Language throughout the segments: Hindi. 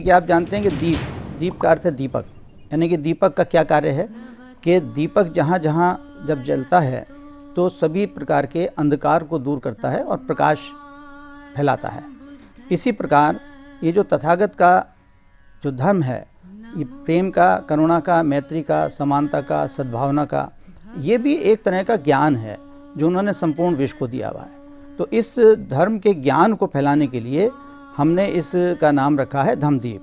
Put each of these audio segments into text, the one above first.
कि आप जानते हैं कि दीप का अर्थ है दीपक, यानी कि दीपक का क्या कार्य है कि दीपक जहाँ जहाँ जब जलता है तो सभी प्रकार के अंधकार को दूर करता है और प्रकाश फैलाता है। इसी प्रकार ये जो तथागत का जो धर्म है, ये प्रेम का, करुणा का, मैत्री का, समानता का, सद्भावना का, ये भी एक तरह का ज्ञान है जो उन्होंने संपूर्ण विश्व को दिया हुआ है। तो इस धर्म के ज्ञान को फैलाने के लिए हमने इसका नाम रखा है धम्मदीप।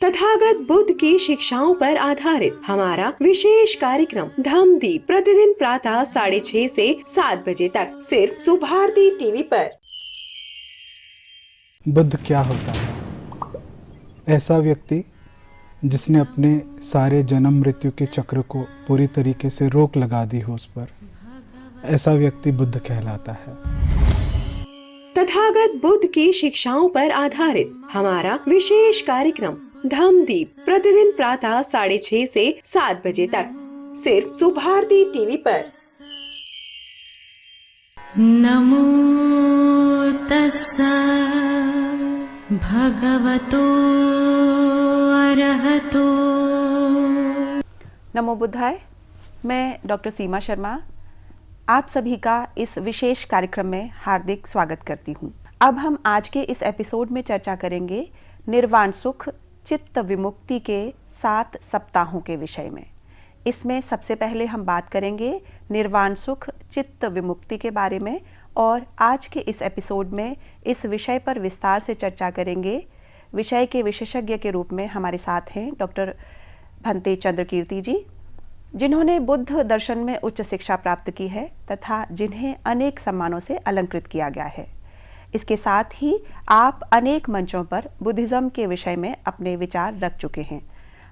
तथागत बुद्ध की शिक्षाओं पर आधारित हमारा विशेष कार्यक्रम धम्मदीप प्रतिदिन प्रातः 6:30 से 7 बजे तक सिर्फ सुभारती टीवी पर। बुद्ध क्या होता है? ऐसा व्यक्ति जिसने अपने सारे जन्म मृत्यु के चक्र को पूरी तरीके से रोक लगा दी हो उस पर, ऐसा व्यक्ति बुद्ध कहलाता है। तथागत बुद्ध की शिक्षाओं पर आधारित हमारा विशेष कार्यक्रम धम्मदीप प्रतिदिन प्रातः 6:30 से 7 बजे तक सिर्फ सुभारती टीवी पर। नमो तस्सा भगवतो अरहतो। नमो बुद्धाय। मैं डॉक्टर सीमा शर्मा आप सभी का इस विशेष कार्यक्रम में हार्दिक स्वागत करती हूँ। अब हम आज के इस एपिसोड में चर्चा करेंगे निर्वाण सुख चित्त विमुक्ति के 7 सप्ताहों के विषय में। इसमें सबसे पहले हम बात करेंगे निर्वाण सुख चित्त विमुक्ति के बारे में, और आज के इस एपिसोड में इस विषय पर विस्तार से चर्चा करेंगे। विषय के विशेषज्ञ के रूप में हमारे साथ हैं डॉक्टर भंते चंद्रकीर्ति जी, जिन्होंने बुद्ध दर्शन में उच्च शिक्षा प्राप्त की है तथा जिन्हें अनेक सम्मानों से अलंकृत किया गया है। इसके साथ ही आप अनेक मंचों पर बुद्धिज्म के विषय में अपने विचार रख चुके हैं।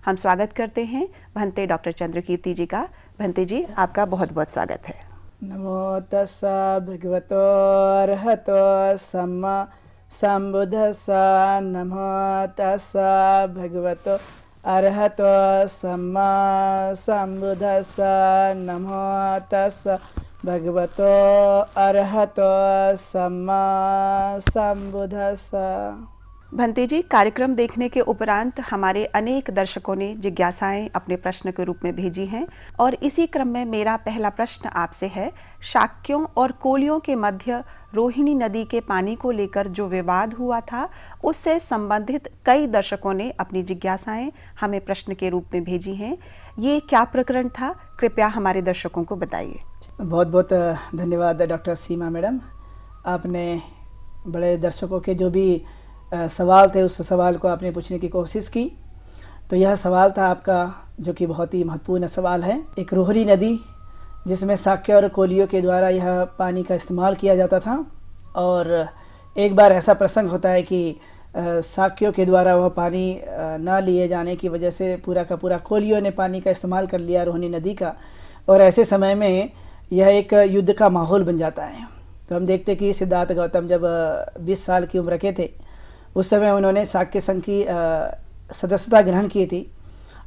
हम स्वागत करते हैं भंते डॉक्टर चंद्रकीर्ति जी का। भंते जी, आपका बहुत बहुत स्वागत है। नमो तस्सा भगवतो अरहतो सम्मा सम्बुद्धस्सा। नमो तस्सा भगवतो अरहतो सम्मा सम्बुद्धस्सा। नमो तस्सा भगवतो अरहतो सम्मा सम्बुद्धस्सा। भंते जी, कार्यक्रम देखने के उपरांत हमारे अनेक दर्शकों ने जिज्ञासाएं अपने प्रश्न के रूप में भेजी हैं, और इसी क्रम में मेरा पहला प्रश्न आपसे है। शाक्यों और कोलियों के मध्य रोहिणी नदी के पानी को लेकर जो विवाद हुआ था, उससे संबंधित कई दर्शकों ने अपनी जिज्ञासाएं हमें प्रश्न के रूप में भेजी हैं। ये क्या प्रकरण था, कृपया हमारे दर्शकों को बताइए। बहुत बहुत धन्यवाद डॉक्टर सीमा मैडम। आपने बड़े दर्शकों के जो भी सवाल थे उस सवाल को आपने पूछने की कोशिश की। तो यह सवाल था आपका जो कि बहुत ही महत्वपूर्ण सवाल है। एक रोहिणी नदी जिसमें शाक्य और कोलियों के द्वारा यह पानी का इस्तेमाल किया जाता था, और एक बार ऐसा प्रसंग होता है कि शाक्यों के द्वारा वह पानी ना लिए जाने की वजह से पूरा का पूरा कोलियों ने पानी का इस्तेमाल कर लिया रोहिणी नदी का, और ऐसे समय में यह एक युद्ध का माहौल बन जाता है। तो हम देखते कि सिद्धार्थ गौतम जब 20 साल की उम्र के थे, उस समय उन्होंने शाक्य संघ की सदस्यता ग्रहण की थी,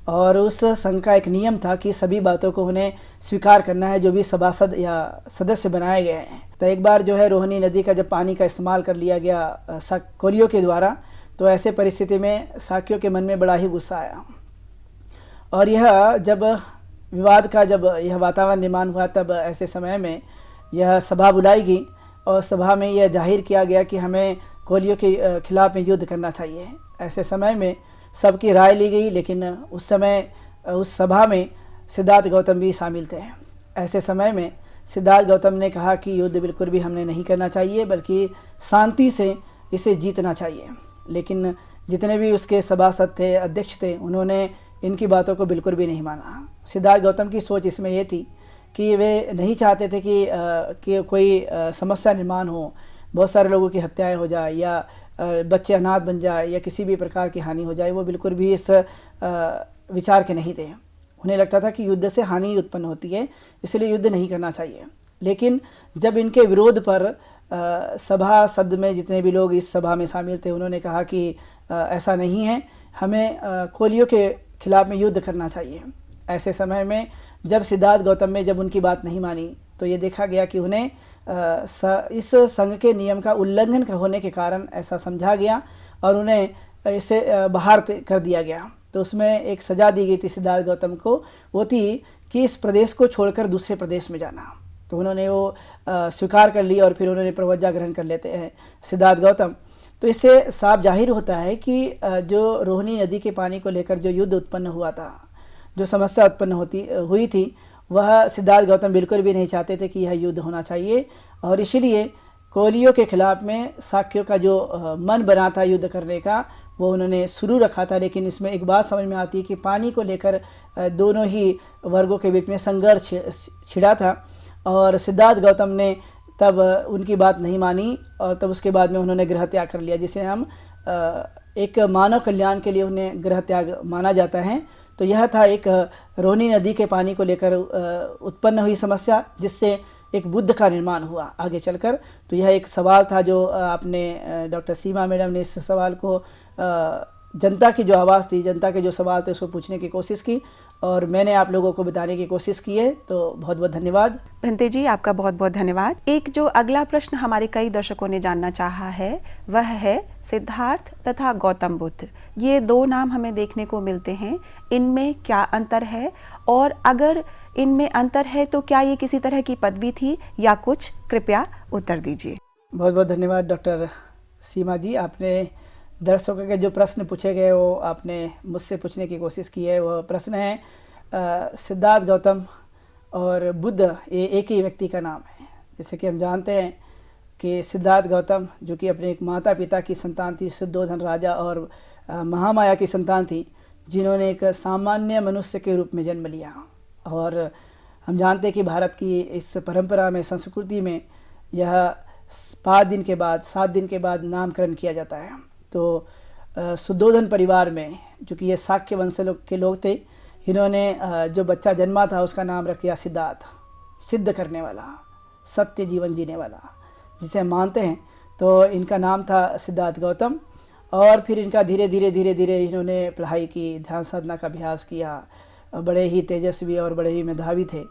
और उस संघ का एक नियम था कि सभी बातों को उन्हें स्वीकार करना है जो भी सभासद या सदस्य बनाए गए हैं। तो एक बार जो है रोहिणी नदी का जब पानी का इस्तेमाल कर लिया गया कोलियों के द्वारा, तो ऐसे परिस्थिति में शाक्यों के मन में बड़ा ही गुस्सा आया, और यह जब विवाद का जब यह वातावरण निर्माण हुआ, तब ऐसे समय में यह सभा बुलाई गई, और सभा में यह जाहिर किया गया कि हमें कोलियों के खिलाफ में युद्ध करना चाहिए। ऐसे समय में सबकी राय ली गई, लेकिन उस समय उस सभा में सिद्धार्थ गौतम भी शामिल थे। ऐसे समय में सिद्धार्थ गौतम ने कहा कि युद्ध बिल्कुल भी हमने नहीं करना चाहिए, बल्कि शांति से इसे जीतना चाहिए। लेकिन जितने भी उसके सभासद थे, अध्यक्ष थे, उन्होंने इनकी बातों को बिल्कुल भी नहीं माना। सिद्धार्थ गौतम की सोच इसमें यह थी कि वे नहीं चाहते थे कि कोई समस्या निर्माण हो, बहुत सारे लोगों की हत्याएं हो जाए, या बच्चे अनाथ बन जाए, या किसी भी प्रकार की हानि हो जाए। वो बिल्कुल भी इस विचार के नहीं थे। उन्हें लगता था कि युद्ध से हानि उत्पन्न होती है, इसलिए युद्ध नहीं करना चाहिए। लेकिन जब इनके विरोध पर सभासद में जितने भी लोग इस सभा में शामिल थे, उन्होंने कहा कि ऐसा नहीं है, हमें कोलियों के खिलाफ में युद्ध करना चाहिए। ऐसे समय में जब सिद्धार्थ गौतम ने जब उनकी बात नहीं मानी, तो ये देखा गया कि उन्हें इस संघ के नियम का उल्लंघन होने के कारण ऐसा समझा गया, और उन्हें इसे बाहर कर दिया गया। तो उसमें एक सज़ा दी गई थी सिद्धार्थ गौतम को, वो थी कि इस प्रदेश को छोड़कर दूसरे प्रदेश में जाना। तो उन्होंने वो स्वीकार कर लिया और फिर उन्होंने प्रवज्ञा ग्रहण कर लेते हैं सिद्धार्थ गौतम। तो इससे साफ जाहिर होता है कि जो रोहिणी नदी के पानी को लेकर जो युद्ध उत्पन्न हुआ था, जो समस्या उत्पन्न हुई थी, वह सिद्धार्थ गौतम बिल्कुल भी नहीं चाहते थे कि यह युद्ध होना चाहिए। और इसीलिए कोलियों के खिलाफ में शाक्यों का जो मन बना था युद्ध करने का, वो उन्होंने शुरू रखा था। लेकिन इसमें एक बात समझ में आती है कि पानी को लेकर दोनों ही वर्गों के बीच में संघर्ष छिड़ा था और सिद्धार्थ गौतम ने तब उनकी बात नहीं मानी और तब उसके बाद में उन्होंने गृह त्याग कर लिया, जिसे हम एक मानव कल्याण के लिए उन्हें गृह त्याग माना जाता है। तो यह था एक रोहिणी नदी के पानी को लेकर उत्पन्न हुई समस्या, जिससे एक बुद्ध का निर्माण हुआ आगे चलकर। तो यह एक सवाल था जो आपने डॉक्टर सीमा मैडम ने इस सवाल को जनता की जो आवाज़ थी, जनता के जो सवाल थे, उसको पूछने की कोशिश की और मैंने आप लोगों को बताने की कोशिश की है। तो बहुत बहुत धन्यवाद। भंते जी, आपका बहुत बहुत धन्यवाद। एक जो अगला प्रश्न हमारे कई दर्शकों ने जानना चाहा है वह है सिद्धार्थ तथा गौतम बुद्ध, ये दो नाम हमें देखने को मिलते हैं, इनमें क्या अंतर है और अगर इनमें अंतर है तो क्या ये किसी तरह की पदवी थी या कुछ? कृपया उत्तर दीजिए। बहुत बहुत धन्यवाद डॉक्टर सीमा जी। आपने दर्शकों के जो प्रश्न पूछे गए वो आपने मुझसे पूछने की कोशिश की है। वो प्रश्न है सिद्धार्थ गौतम और बुद्ध ये एक ही व्यक्ति का नाम है। जैसे कि हम जानते हैं कि सिद्धार्थ गौतम जो कि अपने एक माता पिता की संतान थी, शुद्धोधन राजा और महामाया की संतान थी, जिन्होंने एक सामान्य मनुष्य के रूप में जन्म लिया। और हम जानते हैं कि भारत की इस परंपरा में, संस्कृति में यह 7 दिन के बाद नामकरण किया जाता है। तो शुद्धोधन परिवार में, जो कि ये शाक्य वंश के लोग थे, इन्होंने जो बच्चा जन्मा था उसका नाम रख दिया सिद्धार्थ, सिद्ध करने वाला, सत्य जीवन जीने वाला, जिसे हम मानते हैं। तो इनका नाम था सिद्धार्थ गौतम। और फिर इनका धीरे धीरे इन्होंने पढ़ाई की, ध्यान साधना का अभ्यास किया, बड़े ही तेजस्वी और बड़े ही मेधावी थे।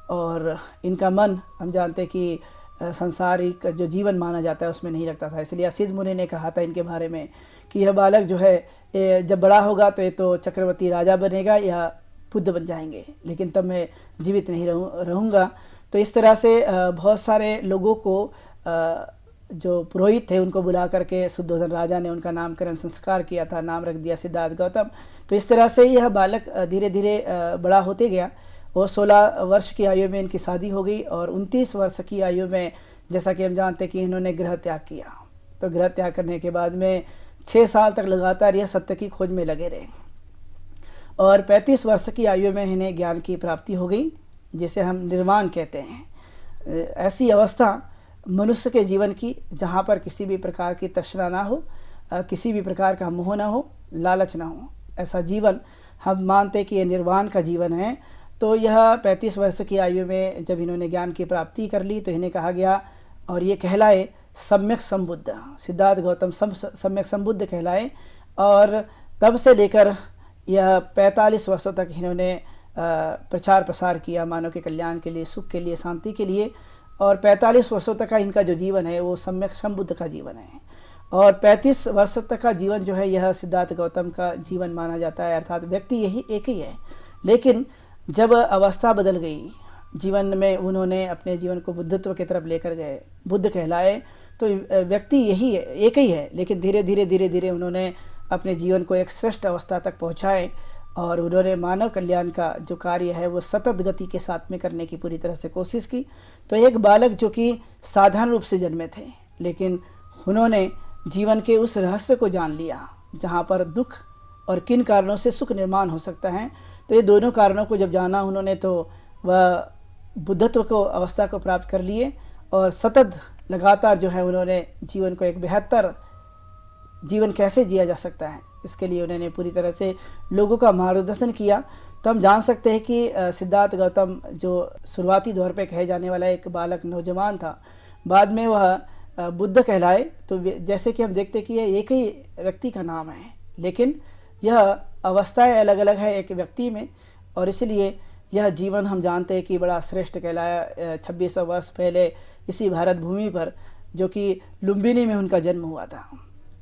और इनका मन, हम जानते हैं कि संसारिक जो जीवन माना जाता है उसमें नहीं रखता था। इसलिए असित मुनि ने कहा था इनके बारे में कि यह बालक जो है जब बड़ा होगा तो ये तो चक्रवर्ती राजा बनेगा या बुद्ध बन जाएंगे, लेकिन तब मैं जीवित नहीं रहूँगा। तो इस तरह से बहुत सारे लोगों को, जो पुरोहित थे, उनको बुला करके शुद्धोधन राजा ने उनका नामकरण संस्कार किया था, नाम रख दिया सिद्धार्थ गौतम। तो इस तरह से यह बालक धीरे धीरे बड़ा होते गया और 16 वर्ष की आयु में इनकी शादी हो गई और 29 वर्ष की आयु में, जैसा कि हम जानते हैं कि इन्होंने गृह त्याग किया। तो गृह त्याग करने के बाद में 6 साल तक लगातार यह सत्य की खोज में लगे रहे और 35 वर्ष की आयु में इन्हें ज्ञान की प्राप्ति हो गई, जिसे हम निर्वाण कहते हैं। ऐसी अवस्था मनुष्य के जीवन की जहाँ पर किसी भी प्रकार की तृष्णा ना हो, किसी भी प्रकार का मोह ना हो, लालच ना हो, ऐसा जीवन हम मानते हैं कि ये निर्वाण का जीवन है। तो यह 35 वर्ष की आयु में जब इन्होंने ज्ञान की प्राप्ति कर ली तो इन्हें कहा गया और ये कहलाए सम्यक संबुद्ध। सिद्धार्थ गौतम सम्यक संबुद्ध कहलाए और तब से लेकर यह 45 वर्षों तक इन्होंने प्रचार प्रसार किया मानव के कल्याण के लिए, सुख के लिए, शांति के लिए। और 45 वर्षों तक का इनका जो जीवन है वो सम्यक संबुद्ध का जीवन है। और 35 वर्ष तक का जीवन जो है यह सिद्धार्थ गौतम का जीवन माना जाता है, अर्थात व्यक्ति यही एक ही है। लेकिन जब अवस्था बदल गई जीवन में, उन्होंने अपने जीवन को बुद्धत्व की तरफ लेकर गए, बुद्ध कहलाए। तो व्यक्ति यही है, एक ही है, लेकिन धीरे धीरे उन्होंने अपने जीवन को एक श्रेष्ठ अवस्था तक पहुँचाए और उन्होंने मानव कल्याण का जो कार्य है वो सतत गति के साथ में करने की पूरी तरह से कोशिश की। तो एक बालक जो कि साधारण रूप से जन्मे थे, लेकिन उन्होंने जीवन के उस रहस्य को जान लिया जहाँ पर दुख और किन कारणों से सुख निर्माण हो सकता है। तो ये दोनों कारणों को जब जाना उन्होंने, तो वह बुद्धत्व को अवस्था को प्राप्त कर लिए और सतत लगातार जो है उन्होंने जीवन को एक बेहतर जीवन कैसे जिया जा सकता है, इसके लिए उन्होंने पूरी तरह से लोगों का मार्गदर्शन किया। तो हम जान सकते हैं कि सिद्धार्थ गौतम जो शुरुआती दौर पे कहे जाने वाला एक बालक नौजवान था, बाद में वह बुद्ध कहलाए। तो जैसे कि हम देखते हैं कि यह एक ही व्यक्ति का नाम है, लेकिन यह अवस्थाएं अलग अलग है एक व्यक्ति में, और इसलिए यह जीवन हम जानते हैं कि बड़ा श्रेष्ठ कहलाया। 2600 वर्ष पहले इसी भारत भूमि पर, जो कि लुम्बिनी में उनका जन्म हुआ था,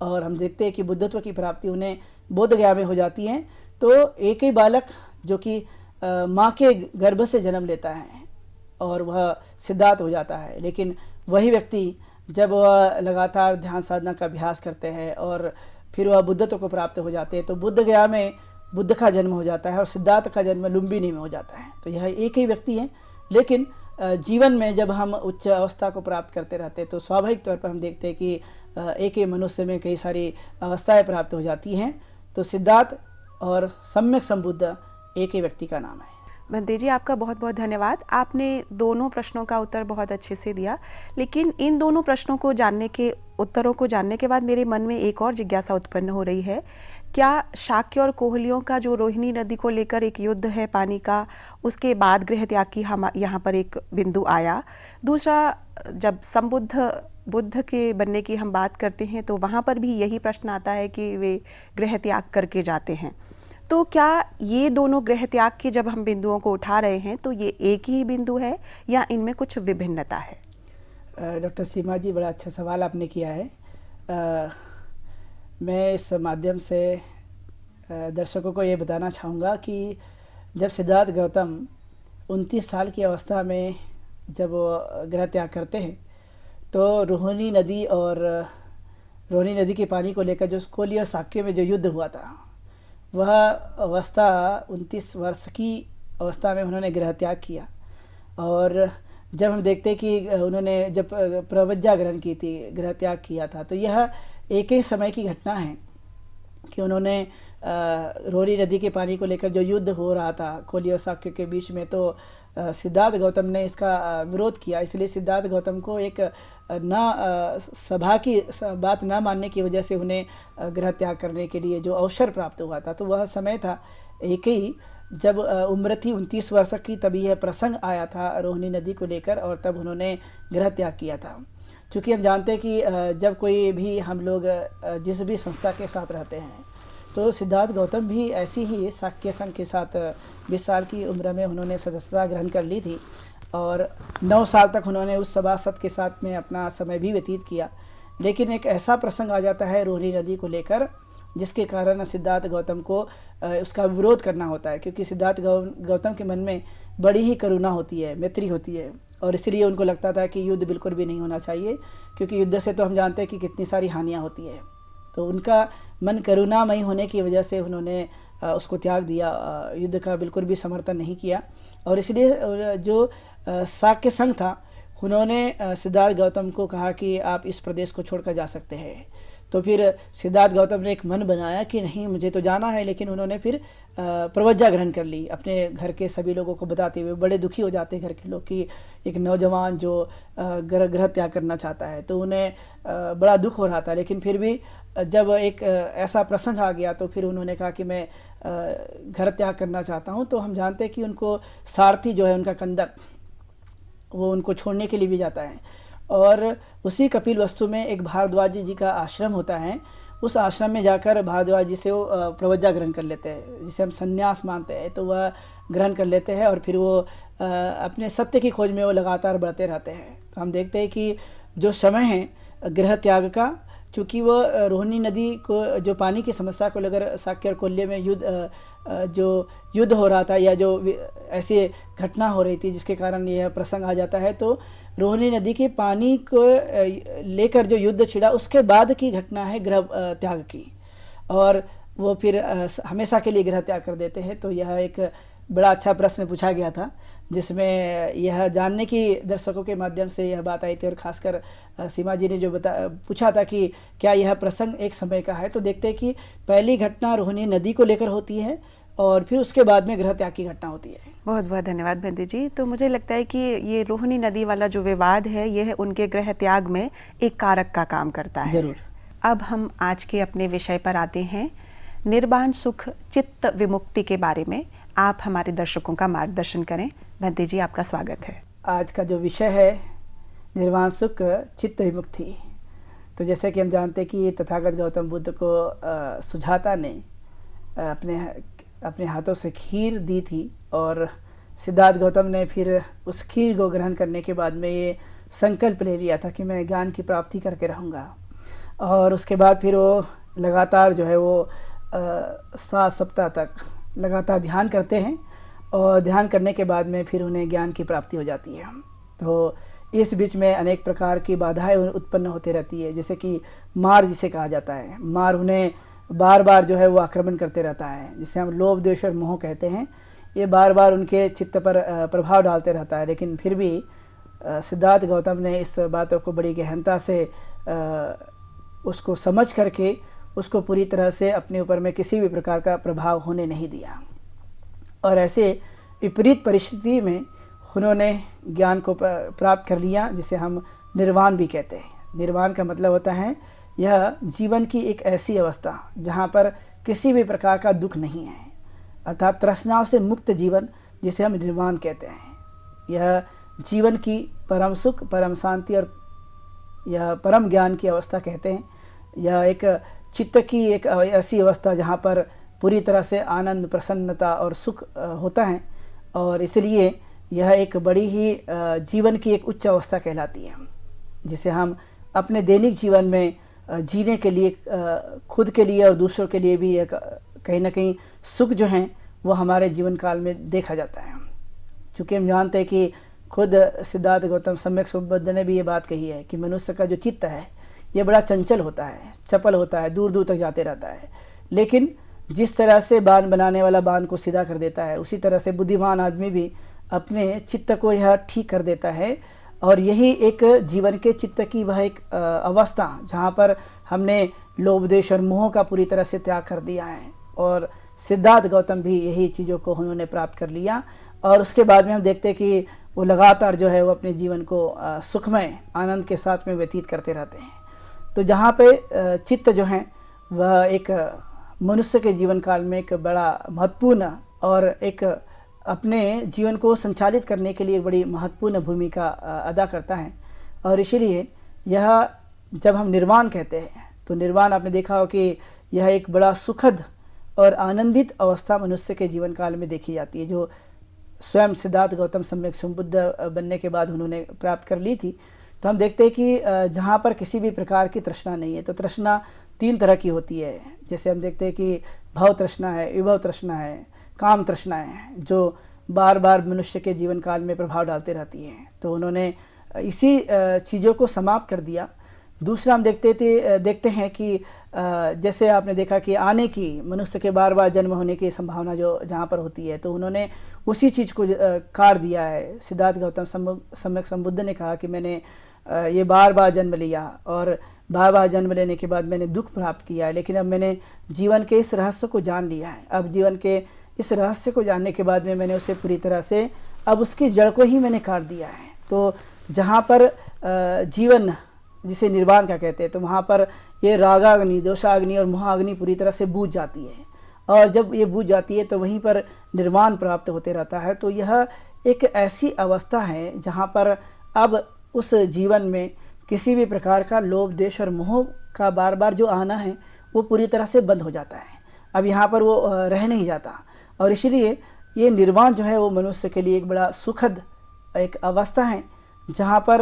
और हम देखते हैं कि बुद्धत्व की प्राप्ति उन्हें बोध गया में हो जाती है। तो एक ही बालक जो कि माँ के गर्भ से जन्म लेता है और वह सिद्धार्थ हो जाता है, लेकिन वही व्यक्ति जब वह लगातार ध्यान साधना का अभ्यास करते हैं और फिर वह बुद्धत्व को प्राप्त हो जाते हैं तो बुद्ध गया में बुद्ध का जन्म हो जाता है और सिद्धार्थ का जन्म लुम्बिनी में हो जाता है। तो यह एक ही व्यक्ति है, लेकिन जीवन में जब हम उच्च अवस्था को प्राप्त करते रहते हैं तो स्वाभाविक तौर पर हम देखते हैं कि एक ही मनुष्य में कई सारी अवस्थाएं प्राप्त हो जाती हैं। तो सिद्धार्थ और सम्यक संबुद्ध एक ही व्यक्ति का नाम है। बंदे जी, आपका बहुत बहुत धन्यवाद। आपने दोनों प्रश्नों का उत्तर बहुत अच्छे से दिया, लेकिन इन दोनों प्रश्नों को जानने के उत्तरों को जानने के बाद मेरे मन में एक और जिज्ञासा उत्पन्न हो रही है। क्या शाक्य और कोहलियों का जो रोहिणी नदी को लेकर एक युद्ध है पानी का, उसके बाद गृह त्याग की हम यहाँ पर एक बिंदु आया। दूसरा, जब बुद्ध के बनने की हम बात करते हैं तो वहाँ पर भी यही प्रश्न आता है कि वे गृह त्याग करके जाते हैं। तो क्या ये दोनों गृह त्याग के जब हम बिंदुओं को उठा रहे हैं तो ये एक ही बिंदु है या इनमें कुछ विभिन्नता है? डॉक्टर सीमा जी, बड़ा अच्छा सवाल आपने किया है। मैं इस माध्यम से दर्शकों को ये बताना चाहूँगा कि जब सिद्धार्थ गौतम 29 साल की अवस्था में जब वो गृह त्याग करते हैं तो रोहिणी नदी के पानी को लेकर जो कोहली और शाक्य में जो युद्ध हुआ था, वह अवस्था 29 वर्ष की अवस्था में उन्होंने गृह त्याग किया। और जब हम देखते हैं कि उन्होंने जब प्रवज्जा ग्रहण की थी, गृह त्याग किया था, तो यह एक ही समय की घटना है कि उन्होंने रोहिणी नदी के पानी को लेकर जो युद्ध हो रहा था कोहली और शाक्य के बीच में, तो सिद्धार्थ गौतम ने इसका विरोध किया। इसलिए सिद्धार्थ गौतम को एक सभा की बात ना मानने की वजह से उन्हें गृह त्याग करने के लिए जो अवसर प्राप्त हुआ था, तो वह समय था एक ही जब उम्र थी 29 वर्ष की, तभी यह प्रसंग आया था रोहिणी नदी को लेकर और तब उन्होंने गृह त्याग किया था। चूँकि हम जानते हैं कि जब कोई भी हम लोग जिस भी संस्था के साथ रहते हैं तो सिद्धार्थ गौतम भी ऐसी ही शाक्य संघ के साथ 20 साल की उम्र में उन्होंने सदस्यता ग्रहण कर ली थी और 9 साल तक उन्होंने उस सभासद के साथ में अपना समय भी व्यतीत किया। लेकिन एक ऐसा प्रसंग आ जाता है रोहिणी नदी को लेकर जिसके कारण सिद्धार्थ गौतम को उसका विरोध करना होता है, क्योंकि सिद्धार्थ गौतम के मन में बड़ी ही करुणा होती है, मैत्री होती है और इसलिए उनको लगता था कि युद्ध बिल्कुल भी नहीं होना चाहिए, क्योंकि युद्ध से तो हम जानते हैं कि कितनी सारी हानियाँ होती है। तो उनका मन करुणामयी होने की वजह से उन्होंने उसको त्याग दिया, युद्ध का बिल्कुल भी समर्थन नहीं किया। और इसलिए जो शाक्य संघ था उन्होंने सिद्धार्थ गौतम को कहा कि आप इस प्रदेश को छोड़कर जा सकते हैं। तो फिर सिद्धार्थ गौतम ने एक मन बनाया कि नहीं, मुझे तो जाना है, लेकिन उन्होंने फिर प्रवज्जा ग्रहण कर ली अपने घर के सभी लोगों को बताते हुए। बड़े दुखी हो जाते हैं घर के लोग कि एक नौजवान जो गृह त्याग करना चाहता है, तो उन्हें बड़ा दुख हो रहा था। लेकिन फिर भी जब एक ऐसा प्रसंग आ गया तो फिर उन्होंने कहा कि मैं घर त्याग करना चाहता हूँ। तो हम जानते हैं कि उनको सारथी जो है उनका कंदक, वो उनको छोड़ने के लिए भी जाता है। और उसी कपिल वस्तु में एक भारद्वाज जी का आश्रम होता है, उस आश्रम में जाकर भारद्वाज जी से वो प्रवज्जा ग्रहण कर लेते हैं, जिसे हम संन्यास मानते हैं। तो वह ग्रहण कर लेते हैं और फिर वो अपने सत्य की खोज में वो लगातार बढ़ते रहते हैं। तो हम देखते हैं कि जो समय है गृह त्याग का, चूँकि वो रोहिणी नदी को जो पानी की समस्या को लेकर शाक्य और कोल्य में युद्ध हो रहा था या जो ऐसी घटना हो रही थी जिसके कारण यह प्रसंग आ जाता है, तो रोहिणी नदी के पानी को लेकर जो युद्ध छिड़ा उसके बाद की घटना है गृह त्याग की, और वो फिर हमेशा के लिए गृह त्याग कर देते हैं। तो यह एक बड़ा अच्छा प्रश्न पूछा गया था जिसमें यह जानने की दर्शकों के माध्यम से यह बात आई थी, और ख़ासकर सीमा जी ने जो पूछा था कि क्या यह प्रसंग एक समय का है, तो देखते हैं कि पहली घटना रोहिणी नदी को लेकर होती है और फिर उसके बाद में गृह त्याग की घटना होती है। बहुत बहुत धन्यवाद बंदे जी। तो मुझे लगता है कि ये रोहिणी नदी वाला जो विवाद है यह उनके गृह त्याग में एक कारक का काम करता है। जरूर। अब हम आज के अपने विषय पर आते हैं, निर्वाण सुख चित्त विमुक्ति के बारे में आप हमारे दर्शकों का मार्गदर्शन करें। बंदे जी, आपका स्वागत है। आज का जो विषय है निर्वाण सुख चित्त विमुक्ति, तो जैसे कि हम जानते हैं कि तथागत गौतम बुद्ध को सुजाता ने अपने हाथों से खीर दी थी और सिद्धार्थ गौतम ने फिर उस खीर को ग्रहण करने के बाद में ये संकल्प ले लिया था कि मैं ज्ञान की प्राप्ति करके रहूँगा। और उसके बाद फिर वो लगातार जो है वो 7 सप्ताह तक लगातार ध्यान करते हैं और ध्यान करने के बाद में फिर उन्हें ज्ञान की प्राप्ति हो जाती है। तो इस बीच में अनेक प्रकार की बाधाएं उत्पन्न होती रहती है, जैसे कि मार जिसे कहा जाता है। मार उन्हें बार बार जो है वो आक्रमण करते रहता है, जिसे हम लोभ द्वेष और मोह कहते हैं। ये बार बार उनके चित्त पर प्रभाव डालते रहता है, लेकिन फिर भी सिद्धार्थ गौतम ने इस बातों को बड़ी गहनता से उसको समझ करके उसको पूरी तरह से अपने ऊपर में किसी भी प्रकार का प्रभाव होने नहीं दिया। और ऐसे विपरीत परिस्थिति में उन्होंने ज्ञान को प्राप्त कर लिया, जिसे हम निर्वाण भी कहते हैं। निर्वाण का मतलब होता है यह जीवन की एक ऐसी अवस्था जहाँ पर किसी भी प्रकार का दुख नहीं है, अर्थात तृष्णाओं से मुक्त जीवन, जिसे हम निर्वाण कहते हैं। यह जीवन की परम सुख, परम शांति और यह परम ज्ञान की अवस्था कहते हैं। यह एक चित्त की एक ऐसी अवस्था जहाँ पर पूरी तरह से आनंद, प्रसन्नता और सुख होता है, और इसलिए यह एक बड़ी ही जीवन की एक उच्च अवस्था कहलाती है, जिसे हम अपने दैनिक जीवन में जीने के लिए, खुद के लिए और दूसरों के लिए भी एक कहीं ना कहीं सुख जो है वो हमारे जीवन काल में देखा जाता है। चूँकि हम जानते हैं कि खुद सिद्धार्थ गौतम सम्यक संबुद्ध ने भी ये बात कही है कि मनुष्य का जो चित्त है ये बड़ा चंचल होता है, चपल होता है, दूर दूर तक जाते रहता है। लेकिन जिस तरह से बाण बनाने वाला बाण को सीधा कर देता है, उसी तरह से बुद्धिमान आदमी भी अपने चित्त को यह ठीक कर देता है। और यही एक जीवन के चित्त की वह एक अवस्था जहाँ पर हमने लोभ देश और मोह का पूरी तरह से त्याग कर दिया है। और सिद्धार्थ गौतम भी यही चीज़ों को उन्होंने प्राप्त कर लिया, और उसके बाद में हम देखते हैं कि वो लगातार जो है वो अपने जीवन को सुखमय आनंद के साथ में व्यतीत करते रहते हैं। तो जहाँ पे चित्त जो है वह एक मनुष्य के जीवन काल में एक बड़ा महत्वपूर्ण और एक अपने जीवन को संचालित करने के लिए बड़ी महत्वपूर्ण भूमिका अदा करता है। और इसीलिए यह जब हम निर्वाण कहते हैं तो निर्वाण आपने देखा हो कि यह एक बड़ा सुखद और आनंदित अवस्था मनुष्य के जीवन काल में देखी जाती है, जो स्वयं सिद्धार्थ गौतम सम्यक संबुद्ध बनने के बाद उन्होंने प्राप्त कर ली थी। तो हम देखते हैं कि जहाँ पर किसी भी प्रकार की तृष्णा नहीं है, तो तृष्णा 3 तरह की होती है। जैसे हम देखते हैं कि भव तृष्णा है, विभव तृष्णा है, काम तृष्णा है, जो बार बार मनुष्य के जीवन काल में प्रभाव डालते रहती है। तो उन्होंने इसी चीज़ों को समाप्त कर दिया। दूसरा हम देखते हैं कि जैसे आपने देखा कि आने की मनुष्य के बार बार जन्म होने की संभावना जो जहाँ पर होती है, तो उन्होंने उसी चीज़ को काट दिया है। सिद्धार्थ गौतम सम्यक संबुद्ध ने कहा कि मैंने ये बार बार जन्म लिया और बार बार जन्म लेने के बाद मैंने दुख प्राप्त किया है, लेकिन अब मैंने जीवन के इस रहस्य को जान लिया है। अब जीवन के इस रहस्य को जानने के बाद में मैंने उसे पूरी तरह से अब उसकी जड़ को ही मैंने काट दिया है। तो जहाँ पर जीवन जिसे निर्वाण का कहते हैं, तो वहाँ पर ये रागाग्नि, दोषाग्नि और मोहाग्नि पूरी तरह से बूझ जाती है, और जब ये बूझ जाती है तो वहीं पर निर्वाण प्राप्त होते रहता है। तो यह एक ऐसी अवस्था है जहाँ पर अब उस जीवन में किसी भी प्रकार का लोभ देश और मोह का बार बार जो आना है वो पूरी तरह से बंद हो जाता है। अब यहाँ पर वो रह नहीं जाता, और इसलिए ये निर्वाण जो है वो मनुष्य के लिए एक बड़ा सुखद एक अवस्था है, जहाँ पर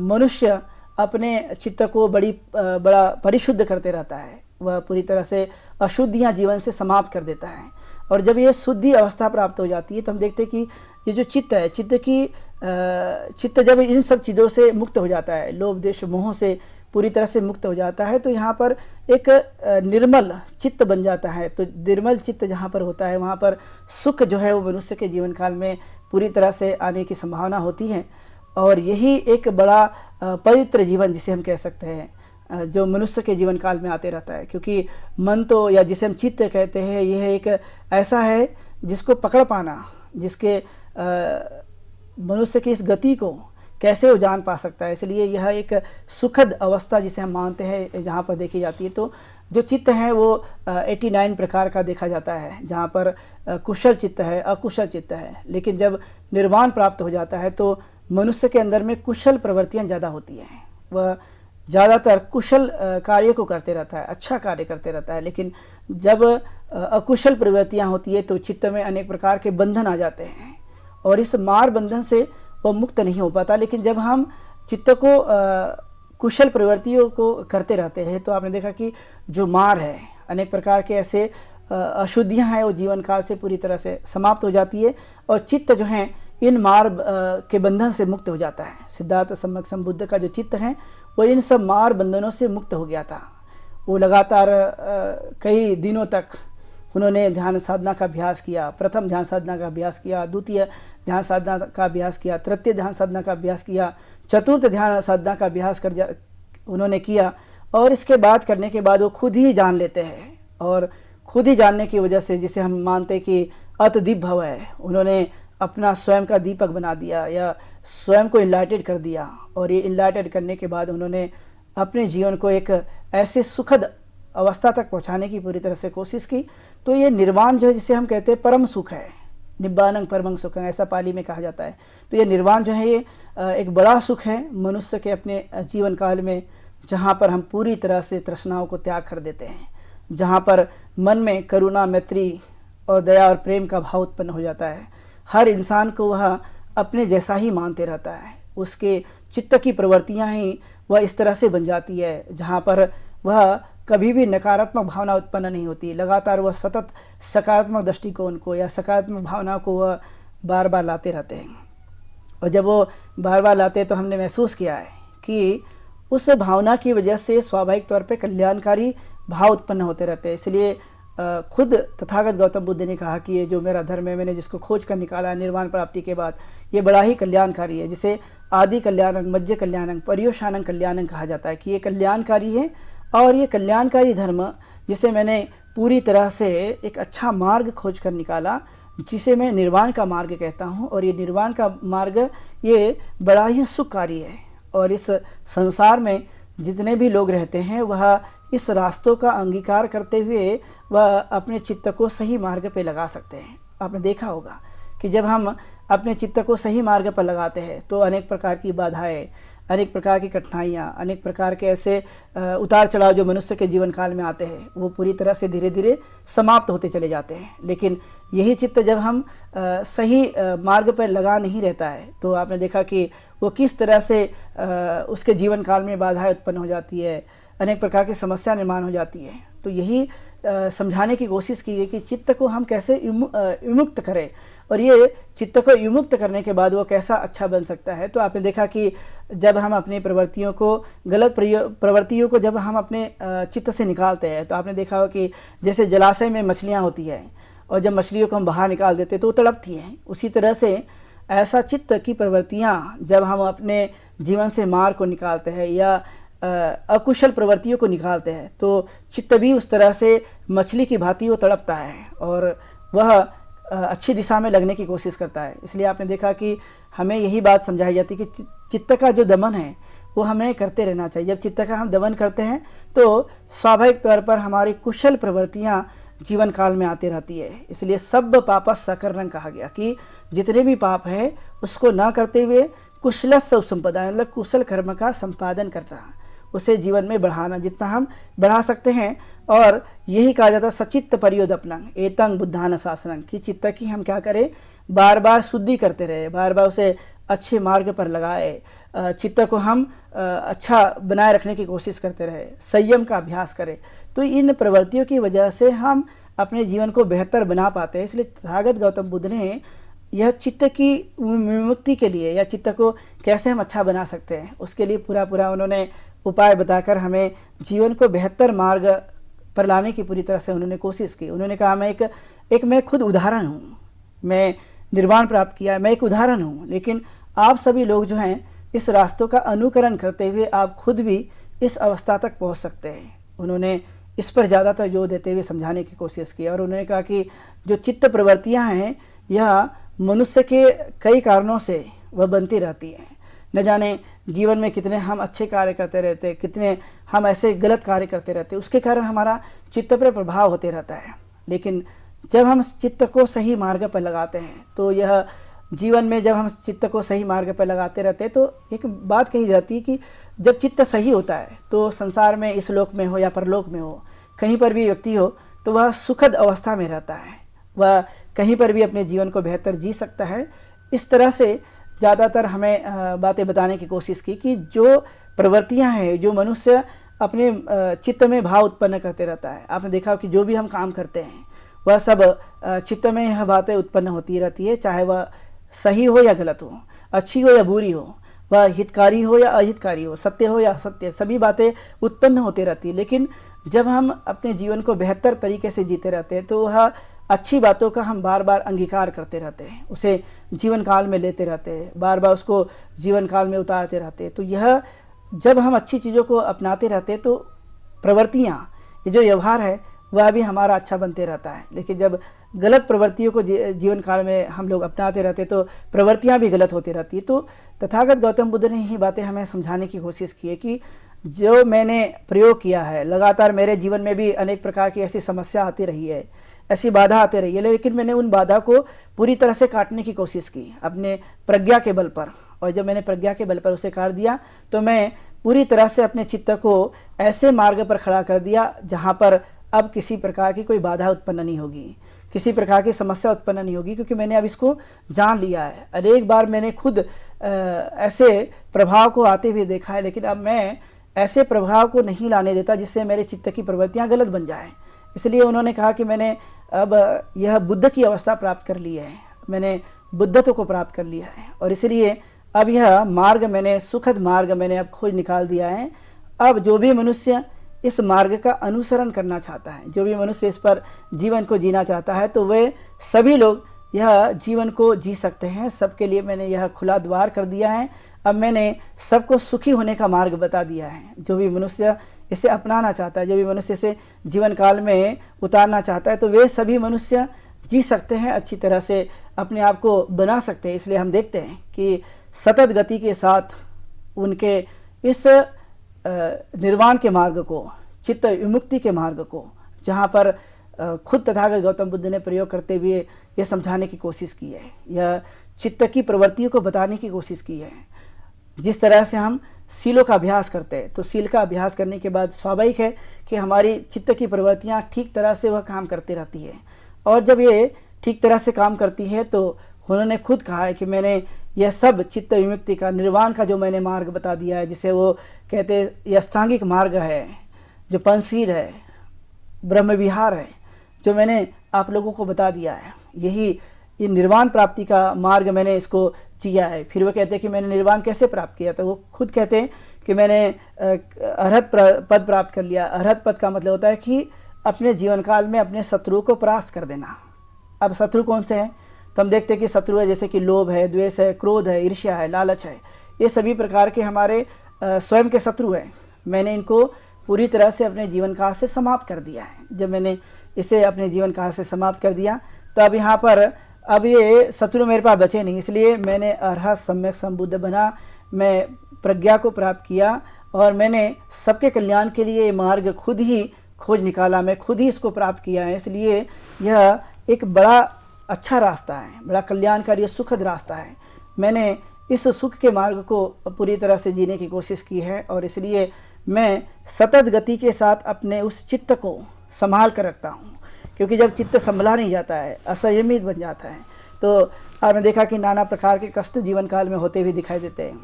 मनुष्य अपने चित्त को बड़ा परिशुद्ध करते रहता है। वह पूरी तरह से अशुद्धियाँ जीवन से समाप्त कर देता है। और जब ये शुद्धि अवस्था प्राप्त हो जाती है तो हम देखते हैं कि ये जो चित्त है, चित्त जब इन सब चीज़ों से मुक्त हो जाता है, लोभ देश मोह से पूरी तरह से मुक्त हो जाता है, तो यहाँ पर एक निर्मल चित्त बन जाता है। तो निर्मल चित्त जहाँ पर होता है वहाँ पर सुख जो है वो मनुष्य के जीवन काल में पूरी तरह से आने की संभावना होती है। और यही एक बड़ा पवित्र जीवन जिसे हम कह सकते हैं जो मनुष्य के जीवन काल में आते रहता है, क्योंकि मन तो या जिसे हम चित्त कहते हैं यह एक ऐसा है जिसको पकड़ पाना, जिसके मनुष्य की इस गति को कैसे वो जान पा सकता है। इसलिए यह एक सुखद अवस्था जिसे हम मानते हैं जहाँ पर देखी जाती है। तो जो चित्त है वो 89 प्रकार का देखा जाता है, जहाँ पर कुशल चित्त है, अकुशल चित्त है। लेकिन जब निर्वाण प्राप्त हो जाता है तो मनुष्य के अंदर में कुशल प्रवृत्तियाँ ज़्यादा होती हैं। वह ज़्यादातर कुशल कार्य को करते रहता है, अच्छा कार्य करते रहता है। लेकिन जब अकुशल प्रवृत्तियाँ होती है तो चित्त में अनेक प्रकार के बंधन आ जाते हैं, और इस मार बंधन से वह मुक्त नहीं हो पाता। लेकिन जब हम चित्त को कुशल प्रवृत्तियों को करते रहते हैं तो आपने देखा कि जो मार है, अनेक प्रकार के ऐसे अशुद्धियाँ हैं वो जीवन काल से पूरी तरह से समाप्त हो जाती है और चित्त जो है इन मार के बंधन से मुक्त हो जाता है। सिद्धार्थ सम्यक संबुद्ध का जो चित्त है वो इन सब मार बंधनों से मुक्त हो गया था। वो लगातार कई दिनों तक उन्होंने ध्यान साधना का अभ्यास किया। प्रथम ध्यान साधना का अभ्यास किया, द्वितीय ध्यान साधना का अभ्यास किया, तृतीय ध्यान साधना का अभ्यास किया, चतुर्थ ध्यान साधना का अभ्यास उन्होंने किया। और इसके बाद करने के बाद वो खुद ही जान लेते हैं और खुद ही जानने की वजह से, जिसे हम मानते कि अतदीप भव है, उन्होंने अपना स्वयं का दीपक बना दिया या स्वयं को इनलाइटेड कर दिया। और ये इनलाइटेड करने के बाद उन्होंने अपने जीवन को एक ऐसे सुखद अवस्था तक पहुंचाने की पूरी तरह से कोशिश की। तो ये निर्वाण जो है, जिसे हम कहते हैं परम सुख है, निब्बानंग परमं सुखं, ऐसा पाली में कहा जाता है। तो ये निर्वाण जो है ये एक बड़ा सुख है मनुष्य के अपने जीवन काल में, जहाँ पर हम पूरी तरह से तृष्णाओं को त्याग कर देते हैं, जहाँ पर मन में करुणा, मैत्री और दया और प्रेम का भाव उत्पन्न हो जाता है। हर इंसान को वह अपने जैसा ही मानते रहता है, उसके चित्त की प्रवृत्तियाँ ही वह इस तरह से बन जाती है जहाँ पर वह कभी भी नकारात्मक भावना उत्पन्न नहीं होती। लगातार वह सतत सकारात्मक दृष्टिकोण को या सकारात्मक भावना को वह बार बार लाते रहते हैं। और जब वो बार बार लाते हैं तो हमने महसूस किया है कि उस भावना की वजह से स्वाभाविक तौर पे कल्याणकारी भाव उत्पन्न होते रहते हैं। इसलिए खुद तथागत गौतम बुद्ध ने कहा कि ये जो मेरा धर्म है, मैंने जिसको खोज कर निकाला है निर्वाण प्राप्ति के बाद, ये बड़ा ही कल्याणकारी है, जिसे आदि कल्याणंग, मध्य कल्याणंग, पर्युषानंग कल्याणंग कहा जाता है कि ये कल्याणकारी है। और ये कल्याणकारी धर्म जिसे मैंने पूरी तरह से एक अच्छा मार्ग खोज कर निकाला, जिसे मैं निर्वाण का मार्ग कहता हूँ। और ये निर्वाण का मार्ग ये बड़ा ही सुखकारी है। और इस संसार में जितने भी लोग रहते हैं वह इस रास्तों का अंगीकार करते हुए वह अपने चित्त को सही मार्ग पे लगा सकते हैं। आपने देखा होगा कि जब हम अपने चित्त को सही मार्ग पर लगाते हैं तो अनेक प्रकार की बाधाएं, अनेक प्रकार की कठिनाइयाँ, अनेक प्रकार के ऐसे उतार चढ़ाव जो मनुष्य के जीवन काल में आते हैं वो पूरी तरह से धीरे धीरे समाप्त होते चले जाते हैं। लेकिन यही चित्त जब हम सही मार्ग पर लगा नहीं रहता है तो आपने देखा कि वो किस तरह से उसके जीवन काल में बाधाएं उत्पन्न हो जाती है, अनेक प्रकार की समस्या निर्माण हो जाती है। तो यही समझाने की कोशिश की है कि चित्त को हम कैसे विमुक्त करें और ये चित्त को विमुक्त करने के बाद वो कैसा अच्छा बन सकता है। तो आपने देखा कि जब हम अपनी प्रवृत्तियों को, गलत प्रवृत्तियों को जब हम अपने चित्त से निकालते हैं तो आपने देखा हो कि जैसे जलाशय में मछलियाँ होती हैं और जब मछलियों को हम बाहर निकाल देते तो वो तड़पती हैं, उसी तरह से ऐसा चित्त की प्रवृत्तियाँ जब हम अपने जीवन से मार को निकालते हैं या अकुशल प्रवृत्तियों को निकालते हैं तो चित्त भी उस तरह से मछली की भांति वो तड़पता है और वह अच्छी दिशा में लगने की कोशिश करता है। इसलिए आपने देखा कि हमें यही बात समझाई जाती है कि चित्त का जो दमन है वो हमें करते रहना चाहिए। जब चित्त का हम दमन करते हैं तो स्वाभाविक तौर पर हमारी कुशल प्रवृत्तियाँ जीवन काल में आती रहती है। इसलिए सब पापस सकर्णं कहा गया कि जितने भी पाप है उसको ना करते हुए कुशलस्य उपसंपदा, मतलब कुशल कर्म का संपादन करना, उसे जीवन में बढ़ाना जितना हम बढ़ा सकते हैं। और यही कहा जाता है सचित्त परियोदपनं एतं बुद्धान शासनं, कि चित्त की हम क्या करें, बार बार शुद्धि करते रहे, बार बार उसे अच्छे मार्ग पर लगाए, चित्त को हम अच्छा बनाए रखने की कोशिश करते रहे, संयम का अभ्यास करें। तो इन प्रवृत्तियों की वजह से हम अपने जीवन को बेहतर बना पाते हैं। इसलिए तथागत गौतम बुद्ध ने यह चित्त की विमुक्ति के लिए या चित्त को कैसे हम अच्छा बना सकते हैं उसके लिए पूरा उन्होंने उपाय बताकर हमें जीवन को बेहतर मार्ग पर लाने की पूरी तरह से उन्होंने कोशिश की। उन्होंने कहा मैं खुद उदाहरण हूँ, मैं निर्वाण प्राप्त किया, मैं एक उदाहरण हूँ, लेकिन आप सभी लोग जो हैं इस रास्तों का अनुकरण करते हुए आप खुद भी इस अवस्था तक पहुँच सकते हैं। उन्होंने इस पर ज़्यादातर जोर देते हुए समझाने की कोशिश की और उन्होंने कहा कि जो चित्त प्रवृत्तियाँ हैं यह मनुष्य के कई कारणों से वह बनती रहती हैं। न जाने जीवन में कितने हम अच्छे कार्य करते रहते, कितने हम ऐसे गलत कार्य करते रहते, उसके कारण हमारा चित्त पर प्रभाव होते रहता है। लेकिन जब हम चित्त को सही मार्ग पर लगाते हैं तो यह जीवन में जब हम चित्त को सही मार्ग पर लगाते रहते हैं तो एक बात कही जाती है कि जब चित्त सही होता है तो संसार में, इस लोक में हो या परलोक में हो, कहीं पर भी व्यक्ति हो तो वह सुखद अवस्था में रहता है, वह कहीं पर भी अपने जीवन को बेहतर जी सकता है। इस तरह से ज़्यादातर हमें बातें बताने की कोशिश की कि जो प्रवृत्तियां हैं जो मनुष्य अपने चित्त में भाव उत्पन्न करते रहता है। आपने देखा कि जो भी हम काम करते हैं वह सब चित्त में यह बातें उत्पन्न होती रहती है, चाहे वह सही हो या गलत हो, अच्छी हो या बुरी हो, वह हितकारी हो या अहितकारी हो, सत्य हो या असत्य, सभी बातें उत्पन्न होती रहती है। लेकिन जब हम अपने जीवन को बेहतर तरीके से जीते रहते हैं तो वह अच्छी बातों का हम बार बार अंगीकार करते रहते हैं, उसे जीवन काल में लेते रहते हैं, बार बार उसको जीवन काल में उतारते रहते हैं। तो यह जब हम अच्छी चीज़ों को अपनाते रहते हैं तो प्रवृत्तियाँ, ये जो व्यवहार है वह भी हमारा अच्छा बनते रहता है। लेकिन जब गलत प्रवृत्तियों को जीवन काल में हम लोग अपनाते रहते हैं तो प्रवृत्तियाँ भी गलत होती रहती है। तो तथागत गौतम बुद्ध ने यही बातें हमें समझाने की कोशिश की है कि जो मैंने प्रयोग किया है, लगातार मेरे जीवन में भी अनेक प्रकार की ऐसी समस्या आती रही है, ऐसी बाधा आती रही है, लेकिन मैंने उन बाधा को पूरी तरह से काटने की कोशिश की अपने प्रज्ञा के बल पर। और जब मैंने प्रज्ञा के बल पर उसे काट दिया तो मैं पूरी तरह से अपने चित्त को ऐसे मार्ग पर खड़ा कर दिया जहाँ पर अब किसी प्रकार की कोई बाधा उत्पन्न नहीं होगी, किसी प्रकार की समस्या उत्पन्न नहीं होगी, क्योंकि मैंने अब इसको जान लिया है। अनेक बार मैंने खुद ऐसे प्रभाव को आते हुए देखा है, लेकिन अब मैं ऐसे प्रभाव को नहीं लाने देता जिससे मेरे चित्त की प्रवृत्तियाँ गलत बन जाएं। इसलिए उन्होंने कहा कि मैंने अब यह बुद्ध की अवस्था प्राप्त कर ली है, मैंने बुद्धत्व को प्राप्त कर लिया है, और इसलिए अब यह मार्ग मैंने, सुखद मार्ग मैंने अब खोज निकाल दिया है। अब जो भी मनुष्य इस मार्ग का अनुसरण करना चाहता है, जो भी मनुष्य इस पर जीवन को जीना चाहता है, तो वे सभी लोग यह जीवन को जी सकते हैं। सबके लिए मैंने यह खुला द्वार कर दिया है। अब मैंने सबको सुखी होने का मार्ग बता दिया है। जो भी मनुष्य इसे अपनाना चाहता है, जो भी मनुष्य इसे जीवन काल में उतारना चाहता है, तो वे सभी मनुष्य जी सकते हैं, अच्छी तरह से अपने आप को बना सकते हैं। इसलिए हम देखते हैं कि सतत गति के साथ उनके इस निर्वाण के मार्ग को, चित्त विमुक्ति के मार्ग को, जहाँ पर खुद तथागत गौतम बुद्ध ने प्रयोग करते हुए ये समझाने की कोशिश की है, यह चित्त की प्रवृत्तियों को बताने की कोशिश की है। जिस तरह से हम सीलों का अभ्यास करते हैं, तो सील का अभ्यास करने के बाद स्वाभाविक है कि हमारी चित्त की प्रवृत्तियाँ ठीक तरह से वह काम करती रहती है, और जब ये ठीक तरह से काम करती है तो उन्होंने खुद कहा है कि मैंने यह सब चित्त विमुक्ति का, निर्वाण का जो मैंने मार्ग बता दिया है, जिसे वो कहते हैं यह अष्टांगिक मार्ग है, जो पंचशील है, ब्रह्म विहार है, जो मैंने आप लोगों को बता दिया है, यही ये निर्वाण प्राप्ति का मार्ग मैंने इसको जिया है। फिर वो कहते हैं कि मैंने निर्वाण कैसे प्राप्त किया, तो वो खुद कहते हैं कि मैंने अरहत पद प्राप्त कर लिया। अरहत पद का मतलब होता है कि अपने जीवन काल में अपने शत्रु को परास्त कर देना। अब शत्रु कौन से हैं, तो हम देखते हैं कि शत्रु है जैसे कि लोभ है, द्वेष है, क्रोध है, ईर्ष्या है, लालच है, ये सभी प्रकार के हमारे स्वयं के शत्रु हैं। मैंने इनको पूरी तरह से अपने जीवन काल से समाप्त कर दिया है। जब मैंने इसे अपने जीवन काल से समाप्त कर दिया तो अब यहाँ पर अब ये शत्रु मेरे पास बचे नहीं, इसलिए मैंने अरहत सम्यक संबुद्ध बना, मैं प्रज्ञा को प्राप्त किया, और मैंने सबके कल्याण के लिए मार्ग खुद ही खोज निकाला, मैं खुद ही इसको प्राप्त किया है। इसलिए यह एक बड़ा अच्छा रास्ता है, बड़ा कल्याणकारी सुखद रास्ता है। मैंने इस सुख के मार्ग को पूरी तरह से जीने की कोशिश की है, और इसलिए मैं सतत गति के साथ अपने उस चित्त को संभाल कर रखता हूँ, क्योंकि जब चित्त संभला नहीं जाता है, असंयमित बन जाता है, तो आपने देखा कि नाना प्रकार के कष्ट जीवन काल में होते हुए दिखाई देते हैं,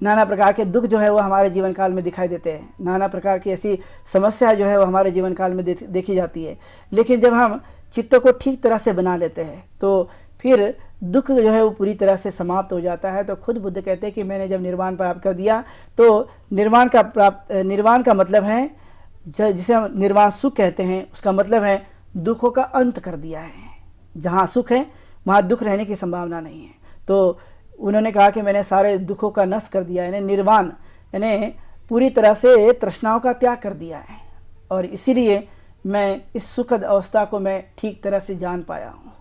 नाना प्रकार के दुख जो है वो हमारे जीवन काल में दिखाई देते हैं, नाना प्रकार की ऐसी समस्या जो है वो हमारे जीवन काल में देखी जाती है। लेकिन जब हम चित्त को ठीक तरह से बना लेते हैं तो फिर दुख जो है वो पूरी तरह से समाप्त हो जाता है। तो खुद बुद्ध कहते हैं कि मैंने जब निर्वाण प्राप्त कर दिया, तो निर्वाण का मतलब है, जिसे हम निर्वाण सुख कहते हैं, उसका मतलब है दुखों का अंत कर दिया है। जहाँ सुख है वहाँ दुख रहने की संभावना नहीं है। तो उन्होंने कहा कि मैंने सारे दुखों का नष्ट कर दिया है, यानी निर्वाण, यानी पूरी तरह से तृष्णाओं का त्याग कर दिया है, और इसीलिए मैं इस सुखद अवस्था को मैं ठीक तरह से जान पाया हूँ,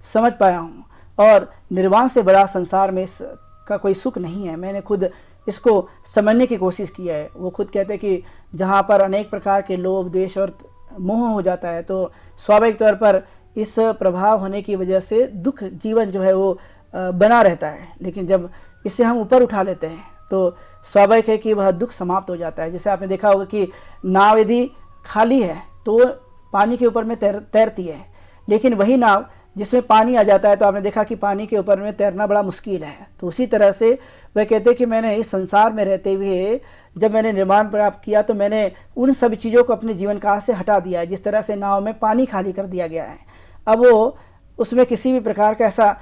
समझ पाया हूँ, और निर्वाण से बड़ा संसार में इसका कोई सुख नहीं है। मैंने खुद इसको समझने की कोशिश की है। वो खुद कहते हैं कि जहाँ पर अनेक प्रकार के लोभ, द्वेष और मोह हो जाता है, तो स्वाभाविक तौर पर इस प्रभाव होने की वजह से दुख जीवन जो है वो बना रहता है। लेकिन जब इसे हम ऊपर उठा लेते हैं तो स्वाभाविक है कि वह दुख समाप्त हो जाता है। जैसे आपने देखा होगा कि नाव यदि खाली है तो पानी के ऊपर में तैरती है, लेकिन वही नाव जिसमें पानी आ जाता है तो आपने देखा कि पानी के ऊपर में तैरना बड़ा मुश्किल है। तो उसी तरह से वह कहते हैं कि मैंने इस संसार में रहते हुए जब मैंने निर्वाण प्राप्त किया तो मैंने उन सभी चीज़ों को अपने जीवन काल से हटा दिया है। जिस तरह से नाव में पानी खाली कर दिया गया है, अब वो उसमें किसी भी प्रकार का ऐसा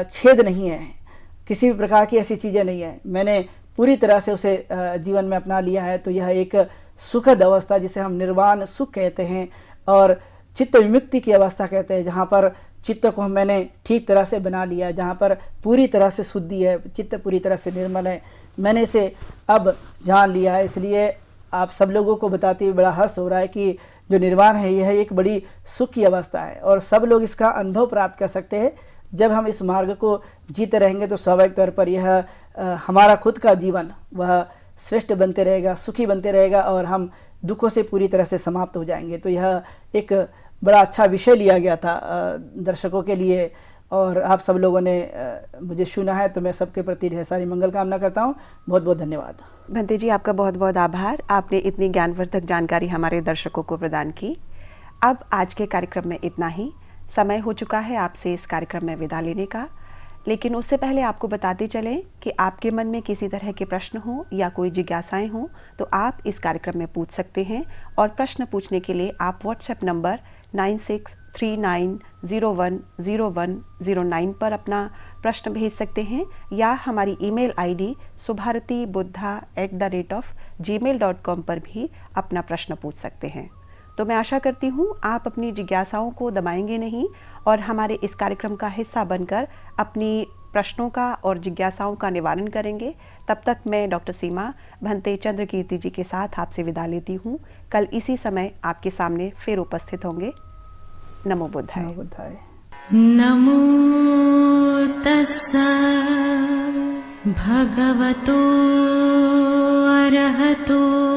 छेद नहीं है, किसी भी प्रकार की ऐसी चीज़ें नहीं है। मैंने पूरी तरह से उसे जीवन में अपना लिया है। तो यह एक सुखद अवस्था जिसे हम निर्वाण सुख कहते हैं और चित्त विमुक्ति की अवस्था कहते हैं, जहाँ पर चित्त को मैंने ठीक तरह से बना लिया, जहाँ पर पूरी तरह से शुद्धि है, चित्त पूरी तरह से निर्मल है, मैंने इसे अब जान लिया है। इसलिए आप सब लोगों को बताते हुए बड़ा हर्ष हो रहा है कि जो निर्वाण है यह एक बड़ी सुख की अवस्था है और सब लोग इसका अनुभव प्राप्त कर सकते हैं। जब हम इस मार्ग को जीते रहेंगे तो स्वाभाविक तौर पर यह हमारा खुद का जीवन वह श्रेष्ठ बनते रहेगा, सुखी बनते रहेगा और हम दुखों से पूरी तरह से समाप्त हो जाएंगे। तो यह एक बड़ा अच्छा विषय लिया गया था दर्शकों के लिए और आप सब लोगों ने मुझे सुना है, तो मैं सबके प्रति ढेर सारी मंगल कामना करता हूँ। बहुत बहुत धन्यवाद। भंते जी, आपका बहुत बहुत आभार, आपने इतनी ज्ञानवर्धक जानकारी हमारे दर्शकों को प्रदान की। अब आज के कार्यक्रम में इतना ही। समय हो चुका है आपसे इस कार्यक्रम में विदा लेने का, लेकिन उससे पहले आपको बताते चलें कि आपके मन में किसी तरह के प्रश्न हो या कोई जिज्ञासाएं हो तो आप इस कार्यक्रम में पूछ सकते हैं। और प्रश्न पूछने के लिए आप व्हाट्सएप नंबर 9639010109 पर अपना प्रश्न भेज सकते हैं या हमारी ईमेल आईडी subharatibuddha@gmail.com पर भी अपना प्रश्न पूछ सकते हैं। तो मैं आशा करती हूँ आप अपनी जिज्ञासाओं को दबाएंगे नहीं और हमारे इस कार्यक्रम का हिस्सा बनकर अपनी प्रश्नों का और जिज्ञासाओं का निवारण करेंगे। तब तक मैं डॉक्टर सीमा भंते चंद्रकीर्ति जी के साथ आपसे विदा लेती हूँ। कल इसी समय आपके सामने फिर उपस्थित होंगे। नमो बुद्धाय। नमो बुद्धाय। नमो तस्सा भगवतो अरहतो